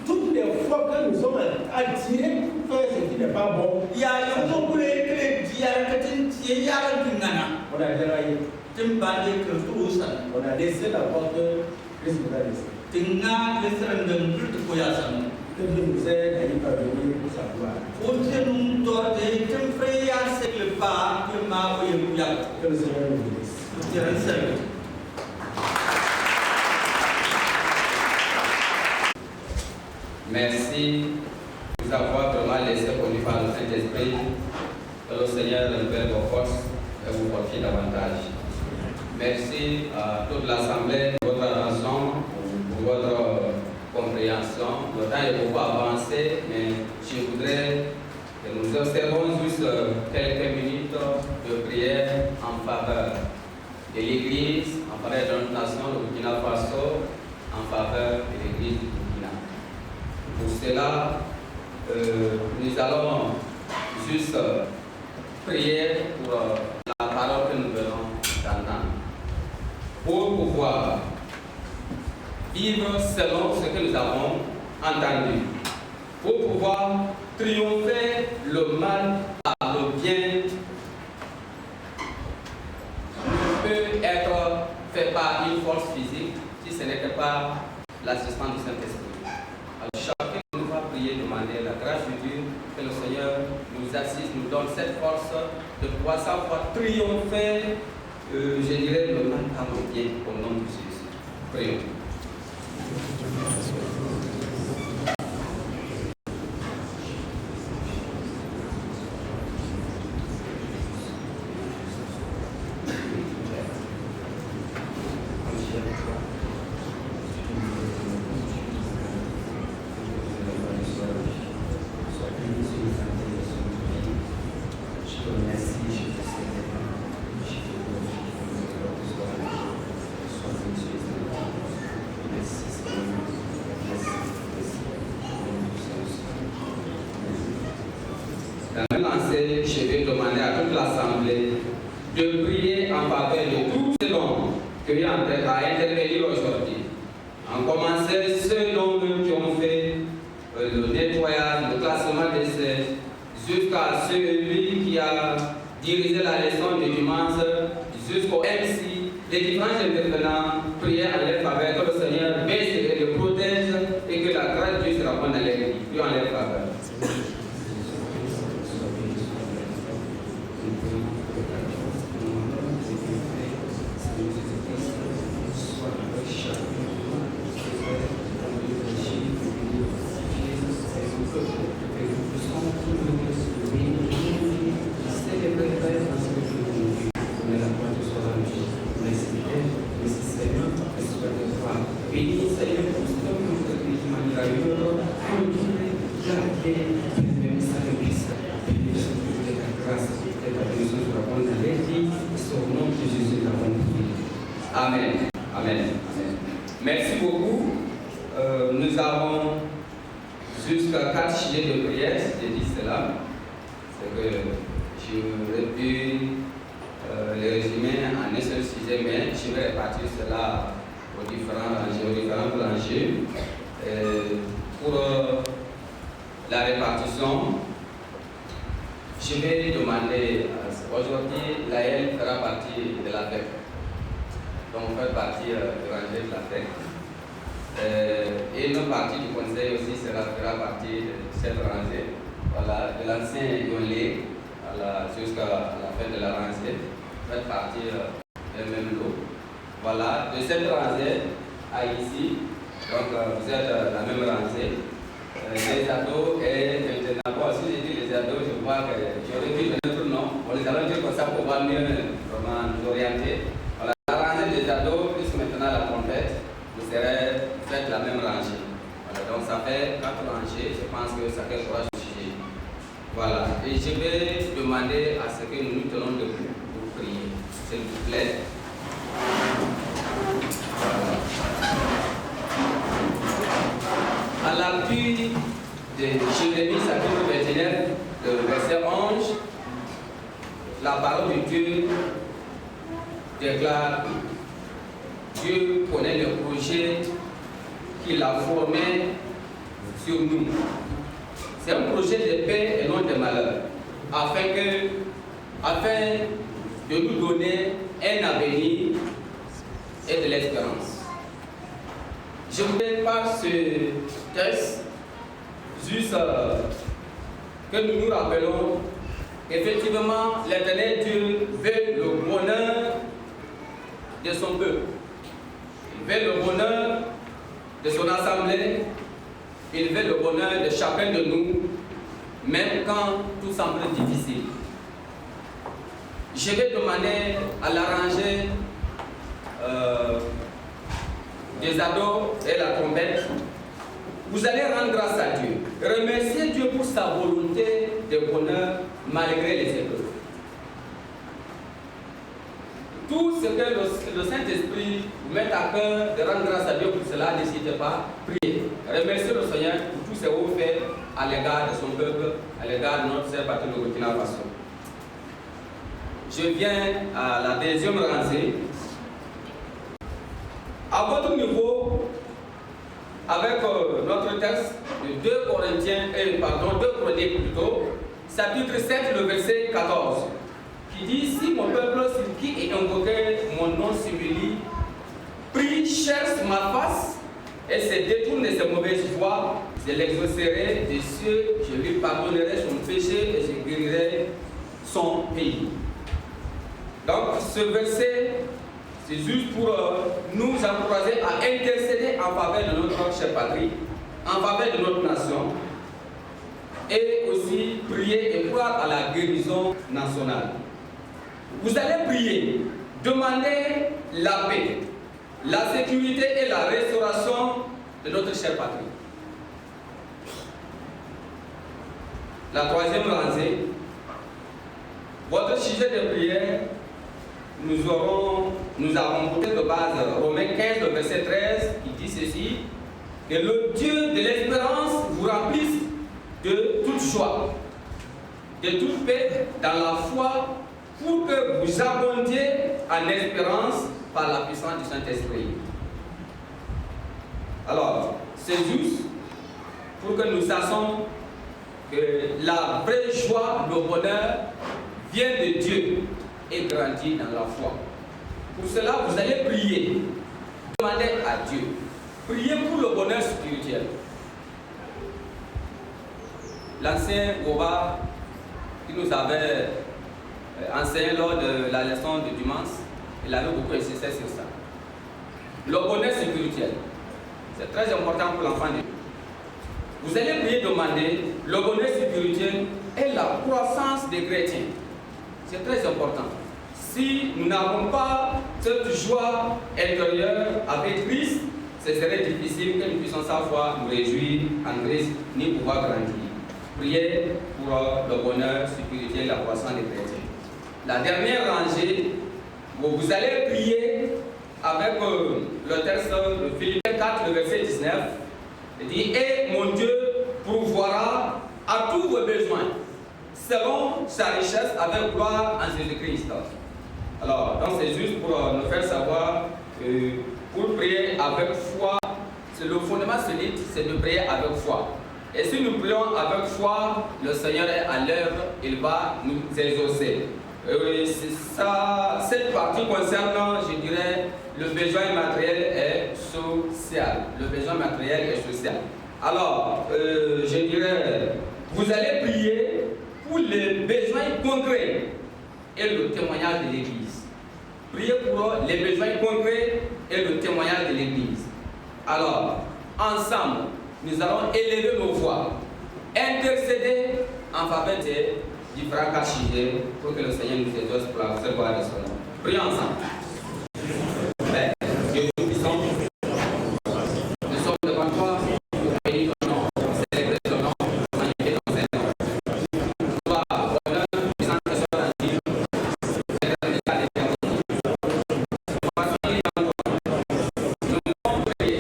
Toutes les fois que nous sommes attirés pour faire ce qui n'est pas bon, on a déraillé. On a laissé la porte que Christ nous a laissée. Que Dieu nous aide à y parvenir pour sa gloire. Que le Seigneur nous bénisse. Merci de nous avoir vraiment laissé conduire par le Saint-Esprit. Que le Seigneur renouvelle vos forces et vous fortifie davantage. Merci à toute l'Assemblée pour votre attention, pour votre compréhension. Le temps est beaucoup avancé, mais je voudrais que nous observons juste quelques minutes de prière en faveur de l'Église, en faveur de notre nation, le Burkina Faso, en faveur de l'Église du Burkina. Pour cela, nous allons juste prier pour la parole que nous venons d'entendre. Pour pouvoir vivre selon ce que nous avons entendu, pour pouvoir triompher le mal par le bien, ne peut être fait par une force physique si ce n'était pas l'assistance du Saint-Esprit. Alors chacun nous va prier, demander la grâce de Dieu, que le Seigneur nous assiste, nous donne cette force de pouvoir savoir triompher, je dirais, le mal par le bien, au nom de Jésus. Prions. Je vais demander à toute l'Assemblée de prier en faveur de tous ceux qui ont intervenir aujourd'hui. En commençant ceux qui ont fait le nettoyage, le classement des sièges, jusqu'à celui qui a dirigé la leçon du dimanche, jusqu'au MC, les différents intervenants, prier en leur faveur que le Seigneur baisse et le protège et que la grâce de Dieu se répande dans leur vie. Prions en leur faveur. Amen. Amen. Amen. Merci beaucoup. Nous avons jusqu'à 4 sujets de prière, si j'ai dit cela. C'est que j'aurais pu les résumer en un seul sujet, mais je vais répartir cela aux différents planchers. Pour la répartition, je vais demander, aujourd'hui, l'AL fera partie de la fête. Donc, on fait partie du rangée de la fête. Et notre partie du conseil aussi fera partie de cette rangée. Voilà, de l'ancien Yonlé jusqu'à la fin de la rangée, fait partie du même lot. Voilà, de cette rangée à ici, donc vous êtes la même rangée. Les ados et maintenant, si je dis les ados, je vois que j'aurais pu mettre nom. On les a dit comme ça pour pouvoir mieux vraiment nous orienter. Voilà, la rangée des ados, plus maintenant la trompette, vous faites la même rangée. Voilà, donc ça fait 4 rangées, je pense que ça fait courage au sujet. Voilà, et je vais demander à ce que nous nous tenons debout pour prier, s'il vous plaît. Voilà. À l'appui de Jérémie chapitre 29, le verset 11, la parole de Dieu déclare: Dieu connaît le projet qu'il a formé sur nous. C'est un projet de paix et non de malheur, afin de nous donner un avenir et de l'espérance. Je voudrais par ce texte juste que nous nous rappelons qu'effectivement l'Éternel Dieu veut le bonheur de son peuple. Il veut le bonheur de son assemblée. Il veut le bonheur de chacun de nous, même quand tout semble difficile. Je vais demander à l'arranger des ados et la trompette. Vous allez rendre grâce à Dieu. Remerciez Dieu pour sa volonté de bonheur malgré les épreuves. Tout ce que le Saint-Esprit vous met à cœur de rendre grâce à Dieu pour cela, n'hésitez pas, priez. Remerciez le Seigneur pour tout ce que vous faites à l'égard de son peuple, à l'égard de notre sœur patrie de Burkina Faso. Je viens à la deuxième rangée. À votre niveau, avec notre texte de 2 Chroniques plutôt, chapitre 7, le verset 14, qui dit: si mon peuple sur qui est invoqué mon nom s'humilie, prie, cherche ma face et se détourne de ses mauvaises voies, je l'exaucerai des cieux, je lui pardonnerai son péché et je guérirai son pays. Donc ce verset, c'est juste pour nous encourager à intercéder en faveur de notre chère patrie, en faveur de notre nation, et aussi prier et croire à la guérison nationale. Vous allez prier, demander la paix, la sécurité et la restauration de notre chère patrie. La troisième rangée, votre sujet de prière, nous avons porté de base Romains 15, le verset 13, qui dit ceci: que le Dieu de l'espérance vous remplisse de toute joie, de toute paix dans la foi, pour que vous abondiez en espérance par la puissance du Saint-Esprit. Alors, c'est juste pour que nous sachions que la vraie joie, le bonheur, vient de Dieu et grandit dans la foi. Pour cela, vous allez prier, demander à Dieu, prier pour le bonheur spirituel. L'ancien Goba qui nous avait enseigné lors de la leçon de dimanche, il avait beaucoup insisté sur ça. Le bonheur spirituel, c'est très important pour l'enfant de Dieu. Vous allez prier, demander le bonheur spirituel et la croissance des chrétiens. C'est très important. Si nous n'avons pas cette joie intérieure avec Christ, ce serait difficile que nous puissions savoir nous réjouir en Christ ni pouvoir grandir. Priez pour le bonheur spirituel et la croissance des chrétiens. La dernière rangée, vous allez prier avec le texte de Philippiens 4, le verset 19. Il dit: et mon Dieu pourvoira à tous vos besoins, selon sa richesse avec gloire en Jésus-Christ. Alors, donc c'est juste pour nous faire savoir que pour prier avec foi, c'est le fondement solide, c'est de prier avec foi. Et si nous prions avec foi, le Seigneur est à l'œuvre, il va nous exaucer. Cette partie concernant, je dirais, le besoin matériel et social. Le besoin matériel et social. Alors, je dirais, vous allez prier pour les besoins concrets et le témoignage de l'Église. Priez pour les besoins concrets et le témoignage de l'Église. Alors, ensemble, nous allons élever nos voix, intercéder en faveur des différents cas sujets pour que le Seigneur nous exauce pour la gloire de son nom. Prions ensemble. Père, Dieu puissant, nous sommes devant toi pour bénir ton nom, célébrer ton nom, magnifier ton Seigneur. Toi, bonheur, puissant que soit la vie, l'éternité à l'éternité. Voici dans toi. Nous devons prier,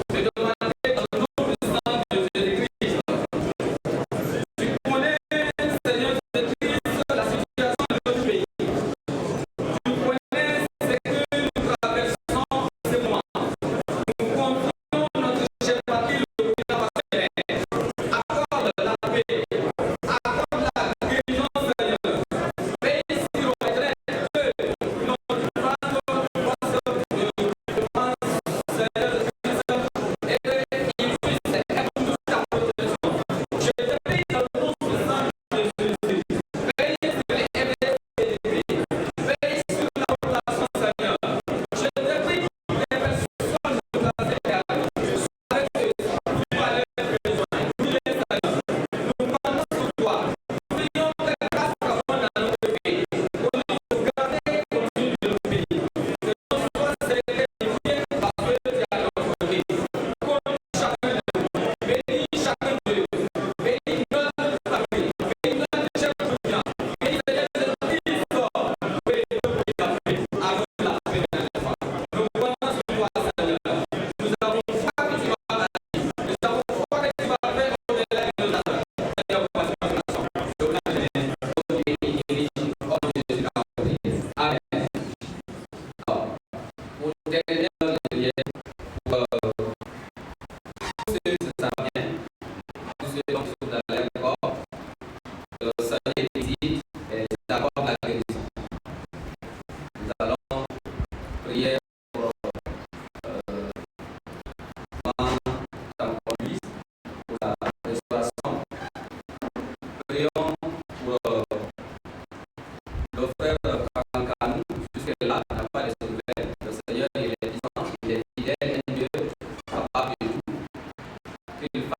te demander dans le nom puissant de Jésus-Christ. Tu connais, Seigneur Jésus-Christ, la situation de notre pays. Tu connais,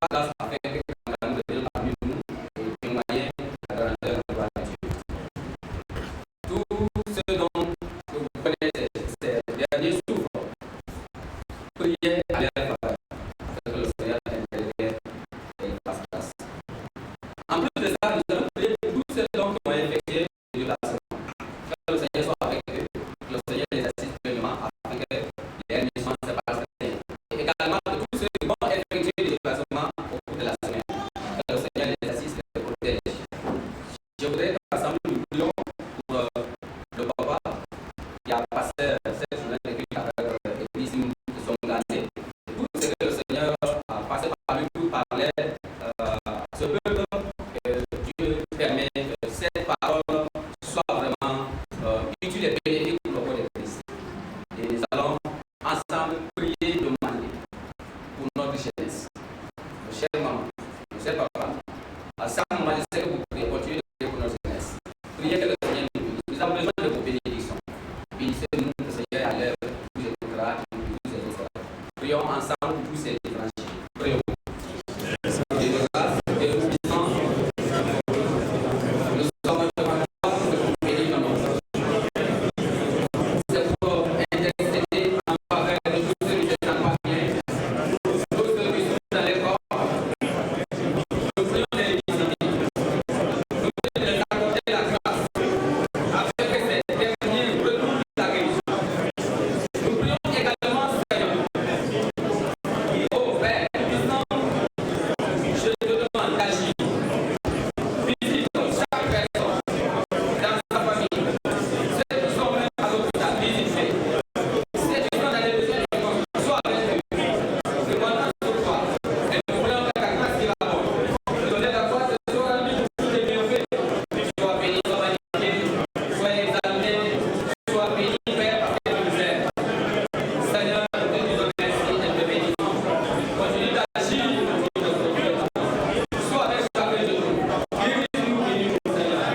grâce afin que nous devions parmi nous et témoigner la grandeur de la gloire de Dieu. Tout ce dont vous connaissez ces derniers souffres, priez à leur faveur, afin que le Seigneur intervienne et fasse grâce. En plus de ça, nous allons prier pour tous ceux dont qui ont effectué le déplacement. Que le Seigneur soit avec eux, que le Seigneur les assiste pleinement afin que les missions se passent bien. Et également que tous ceux qui vont effectuer le déplacement au cours de la semaine, que le Seigneur les assiste et les protège. Je voudrais qu'ensemble nous prions pour le papa qui a passé cette journée de culte avec l'église de son gardien. Tout ce que le Seigneur a passé par lui pour parler à ce peuple, Dieu permet que cette parole soit vraiment utile et bénéfique pour le corps de Christ. Et nous allons ensemble prier, demander pour notre jeunesse. Nos chers mamans, nos chers papas, à chaque moment, je sais que vous pouvez continuer de prier pour notre jeunesse. Priez que le Seigneur nous bénisse. Nous avons besoin de vos bénédictions. Bénissez-nous, le Seigneur à l'œuvre, nous écoutera et nous exaucera. Prions ensemble pour tous ces étrangers. Prions. Dieu de grâce et de puissance, nous sommes devant toi pour te bénir dans nos cœurs. C'est pour intercéder en faveur de tous ceux qui ne sont pas bien, tous ceux qui sont dans les corps. Nous prions de les visiter. Nous prions de les accorder la grâce afin que ces derniers retrouvent la guérison. Nous prions également, Seigneur, ô Père puissant, je te demande d'agir. Visite chaque personne dans sa famille. Ceux qui sont même à l'hôpital, visite-les. Ceux qui sont dans les besoins de corps, sois avec eux. Nous comptons sur toi. Et nous voulons que ta grâce qui va bon. Nous donner la foi de ce soir, nous tous les bienfaits. Sois béni, sois magnifié, sois exalté, sois béni, Père, parce que tu nous aimes. Seigneur, nous te disons merci et te bénissons. Continue d'agir au niveau de notre vie. Sois avec chacun de nous. Guéris-nous, bénis-nous, Seigneur.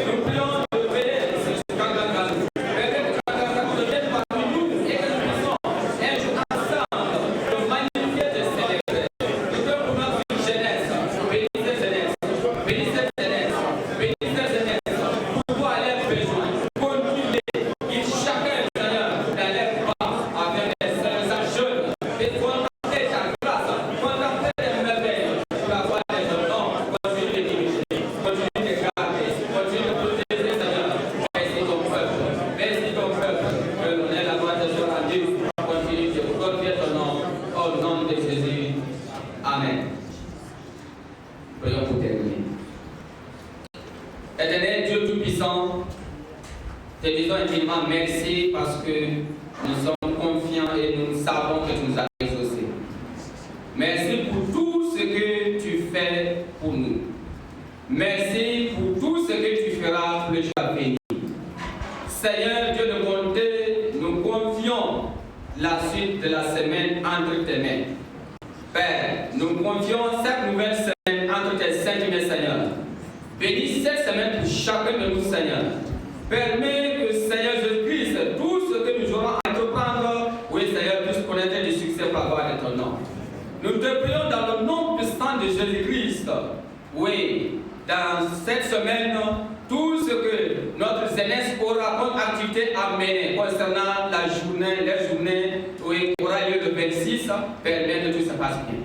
Nous prions de paix sur ce Kangangal. Permets que Kangangal devienne parmi nous et que nous puissions un jour ensemble le magnifier et le célébrer. Nous prions pour notre jeunesse. Bénissez jeunesse. Bénissez jeunesse. Bénissez jeunesse. Pour toi leurs besoins. Continuez. Guide chacun, Seigneur, dans leurs pas avec les saints jeunes. Et contempler ta grâce. Contempler tes merveilles. Pour la gloire de ton nom. Continue de diriger. Continue de garder. Continue de protéger, Seigneur. Merci ton peuple. Merci ton peuple. Que l'honneur et la gloire te soient rendues. Continue de glorifier ton nom. Au nom de Jésus. Amen. Prions pour terminer. Éternel Dieu Tout-Puissant, te disons infiniment merci parce que nous sommes confiants et nous savons que tu nous as exaucés. Merci pour tout ce que tu fais pour nous. Merci pour tout ce que tu feras pour le jour à venir. Seigneur Dieu de bonté, nous confions la suite de la semaine entre tes mains. Père, nous confions cette nouvelle semaine entre tes saintes mains, Seigneur. Bénis cette semaine pour chacun de nous, Seigneur. Permets que, Seigneur Jésus-Christ, tout ce que nous aurons à entreprendre, oui, Seigneur, puisse connaître du succès par rapport à ton nom. Nous te prions dans le nom puissant de Jésus-Christ. Oui, dans cette semaine, tout ce que notre jeunesse aura comme activité à mener concernant la journée, les journées, oui, qui aura lieu le 26, permet que tout se passe bien.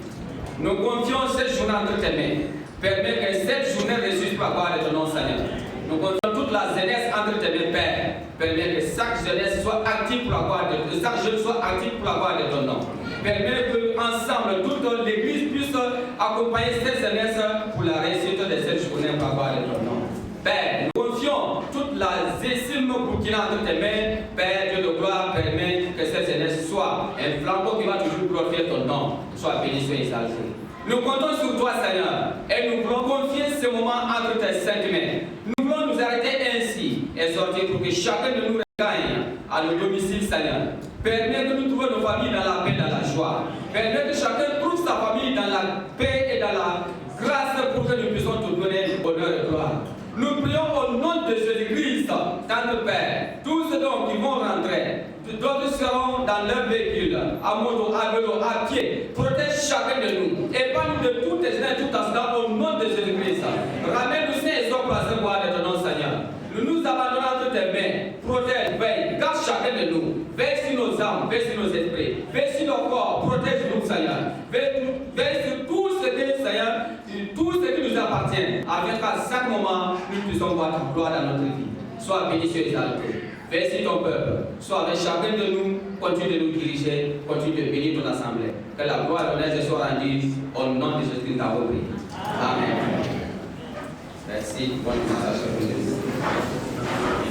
Nous confions cette journée entre tes mains. Permets que cette journée réussisse par rapport à ton nom, Seigneur. Nous confions toute la jeunesse entre tes mains, Père. Permets que chaque jeunesse soit active pour la gloire de Dieu, chaque jeune soit actif pour la gloire de ton nom. Permets que ensemble toute l'Église puisse accompagner cette jeunesse pour la réussite de cette journée par la gloire de ton nom. Père, nous confions toute la zécime Burkina entre tes mains. Père, Dieu de gloire, permet que cette jeunesse soit un flambeau qui va toujours glorifier ton nom. Sois béni, sois exalté. Nous comptons sur toi, Seigneur, et nous voulons confier ce moment entre tes saintes mains. Nous voulons nous arrêter ainsi et sortir pour que chacun de nous gagne à nos domiciles, Seigneur. Permets que nous trouvions nos familles dans la paix, dans la joie. Permets que chacun trouve sa famille dans la paix et dans la grâce pour que nous puissions te donner le bonheur et gloire. Nous prions au nom de Jésus-Christ, tendre Père, tous ceux qui vont rentrer, d'autres seront dans leur véhicule, à moto, à vélo, à pied. Protège chacun de nous. Épargne de tout dans cela au nom de Jésus-Christ. Ramène-nous sains et saufs à ce bois de ton nom, Seigneur. Nous nous abandonnons entre tes mains. Protège, veille, garde chacun de nous. Veille sur nos âmes, veille sur nos esprits, veille sur nos corps. Protège-nous, Seigneur. Veille sur tout ce que, Seigneur, tout ce qui nous appartient, afin qu'à chaque moment, nous puissions voir ta gloire dans notre vie. Sois béni sur les altés. Veille sur ton peuple. Sois avec chacun de nous. Continue de nous diriger. Continue de bénir ton assemblée. Que la gloire et l'honneur soit rendue au nom de Jésus-Christ. Amen. Merci. Bonne dimanche à chacun de vous.